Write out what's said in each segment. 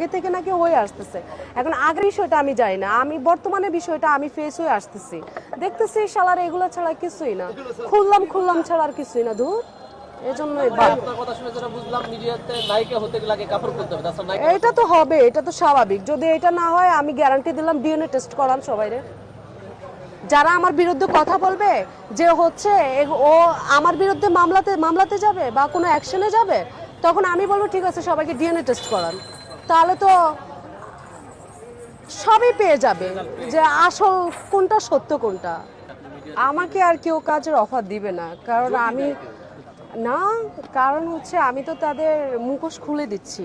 আগে থেকে নাকি হয়ে আসতেছে। এখন আগের বিষয়টা আমি জানি না, আমি বর্তমানে বিষয়টা আমি ফেস হয়ে আসতেছি, দেখতেছি শালার এগুলো ছাড়া কিছুই না, খুললাম ছাড়া আর কিছুই না। ধুর, এজন্যই এটা তো হবে, এটা তো স্বাভাবিক। যদি এটা না হয় আমি গ্যারান্টি দিলাম ডিএনএ টেস্ট করান সবাইরে। যারা আমার বিরুদ্ধে কথা বলবে যে হচ্ছে ও আমার বিরুদ্ধে মামলাতে যাবে বা কোনো অ্যাকশনে যাবে, তখন আমি বলবো ঠিক আছে সবাইকে ডিএনএ টেস্ট করান, তাহলে তো সবই পেয়ে যাবে যে আসল কোনটা সত্য কোনটা। আমাকে আর কেউ কাজের অফার দিবে না, কারণ আমি না, কারণ হচ্ছে আমি তো তাদের মুখোশ খুলে দিচ্ছি,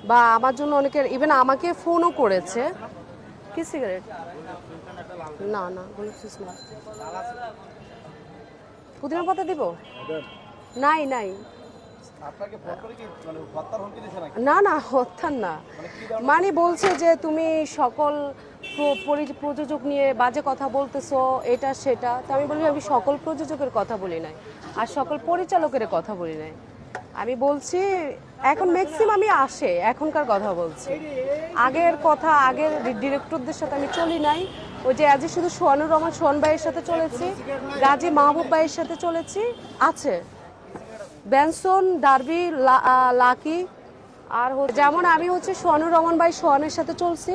বা আমার জন্য অনেকের ইভেন আমাকে ফোনও করেছে। কি সিগারেট? না না, বলছিস না। পুদিনা পাতা দিব? নাই নাই। না না, হত্যার না, মানে বলছে যে তুমি সকল প্রযোজক নিয়ে বাজে কথা বলতেছো, এটা সেটা। তো আমি বলি আমি সকল প্রযোজকের কথা বলি নাই, আর সকল পরিচালকের কথা বলি নাই। আমি বলছি এখন ম্যাক্সিমামই আসে, এখনকার কথা বলছি। আগের কথা, আগের ডিরেক্টরদের সাথে আমি চলি নাই। ওই যে আজ শুধু সোহানুর রহমান সোহান ভাইয়ের সাথে চলেছি, গাজী মাহবুব ভাইয়ের সাথে চলেছি, আছে ব্যানসন, ডার্বি, লাকি। আর যেমন আমি হচ্ছে সোহানুর রহমান ভাই সোহানের সাথে চলছি,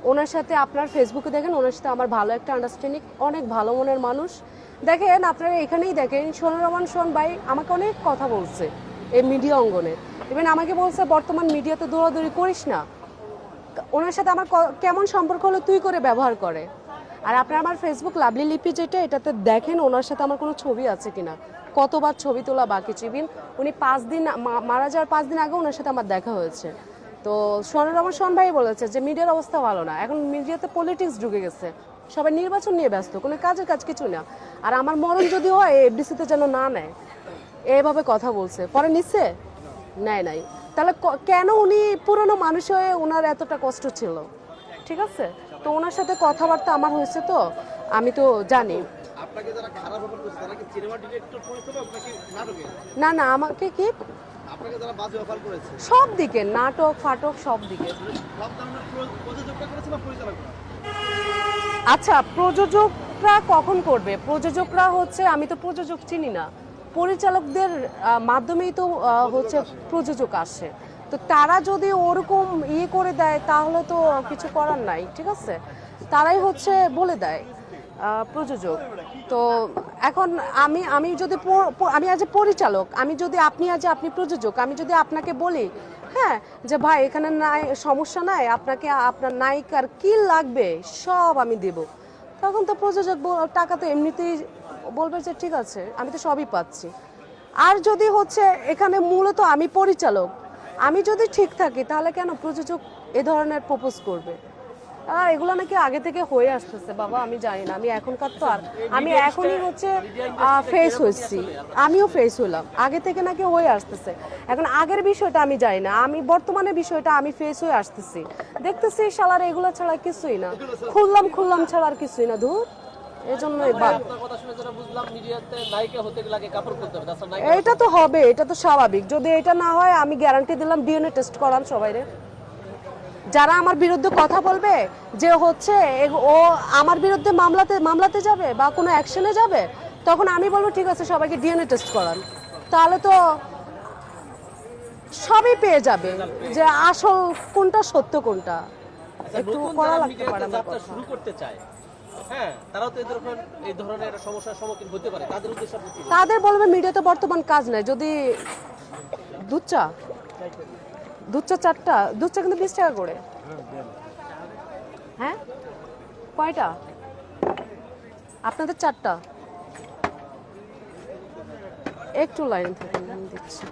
ওনার সাথে আপনার ফেসবুকে দেখেন, ওনার সাথে আমার ভালো একটা আন্ডারস্ট্যান্ডিং, অনেক ভালো মনের মানুষ। দেখেন আপনারা এখানেই দেখেন, সোহানুর রহমান সোহান ভাই আমাকে অনেক কথা বলছে এই মিডিয়া অঙ্গনে। ইভেন আমাকে বলছে বর্তমান মিডিয়াতে দৌড়াদৌড়ি করিস না। ওনার সাথে আমার কেমন সম্পর্ক হলো তুই করে ব্যবহার করে। আর আপনার আমার ফেসবুক লাভলি লিপি যেটা, এটাতে দেখেন ওনার সাথে আমার কোনো ছবি আছে কিনা, কতবার ছবি তোলা বাকি। চিবিন উনি 5 দিন মারা যাওয়ার 5 দিন আগে ওনার সাথে আমার দেখা হয়েছে। তো সোহানুর রহমান সোহান ভাই বলেছে যে মিডিয়ার অবস্থা ভালো না, এখন মিডিয়াতে পলিটিক্স ঢুকে গেছে, সবাই নির্বাচন নিয়ে ব্যস্ত, কোনো কাজের কাজ কিছু না। আর আমার মরণ যদি হয় এফডিসিতে যেন না নেয়, এভাবে কথা বলছে। পরে নিচ্ছে? নেয় নাই। তাহলে কেন উনি পুরনো মানুষ হয়ে ওনার এতটা কষ্ট ছিল? ঠিক আছে, তো ওনার সাথে কথাবার্তা আমার হয়েছে, তো আমি তো জানি। না না, আমাকে কি সব দিকে, নাটক ফাটক সব দিকে। আচ্ছা, প্রযোজকরা কখন করবে? প্রযোজকরা হচ্ছে, আমি তো প্রযোজক চিনি না, পরিচালকদের মাধ্যমেই তো হচ্ছে প্রযোজক আসে। তো তারা যদি ওরকম ইয়ে করে দেয় তাহলে তো কিছু করার নাই, ঠিক আছে, তারাই হচ্ছে বলে দেয় প্রযোজক। তো এখন আমি যদি আমি আজ পরিচালক, আমি যদি আপনি প্রযোজক, আমি যদি আপনাকে বলি হ্যাঁ যে ভাই এখানে নাই, সমস্যা নাই, আপনাকে আপনার নায়িকার কি লাগবে সব আমি দেব, তখন তো প্রযোজক টাকা তো এমনিতেই বলবে যে ঠিক আছে আমি তো সবই পাচ্ছি। আর যদি হচ্ছে এখানে মূলত আমি পরিচালক, আমি যদি ঠিক থাকি তাহলে কেন প্রযোজক এ ধরনের প্রপোজ করবে? এগুলো নাকি আগে থেকে হয়ে আসতেছে বাবা, আমি জানি না, আমি এখনকার তো আর আমি এখনই হচ্ছে ফেস হয়েছি, আমিও ফেস হলাম, আগে থেকে নাকি হয়ে আসতেছে। এখন আগের বিষয়টা আমি জানি না, আমি বর্তমানে বিষয়টা আমি ফেস হয়ে আসতেছি, দেখতেছি শালার এগুলো ছাড়া কিছুই না, খুললাম ছাড়া আর কিছুই না। ধুর, এজন্যই এটা তো হবে, এটা তো স্বাভাবিক। যদি এটা না হয় আমি গ্যারান্টি দিলাম ডিএনএ টেস্ট করান সবাইরে। যারা আমার বিরুদ্ধে কথা বলবে যে হচ্ছে ও আমার বিরুদ্ধে মামলাতে যাবে বা কোনো অ্যাকশনে যাবে, তখন আমি বলবো ঠিক আছে সবাইকে ডিএনএ টেস্ট করান, তাহলে তো সবই পেয়ে যাবে যে আসল কোনটা সত্য কোনটা। একটু করা লাগতে পারে আমার কথা শুরু করতে চায়, হ্যাঁ, তারাও তো এই ধরনের সমস্যার সম্মুখীন হতে পারে, তাদের বলবে মিডিয়াতে বর্তমান কাজ নাই। যদি দুধ চা 4টা, দুধ চা কিন্তু 20 টাকা করে। হ্যাঁ, কয়টা? আপনাদের 4টা? একটু লাইন থেকে দিচ্ছি।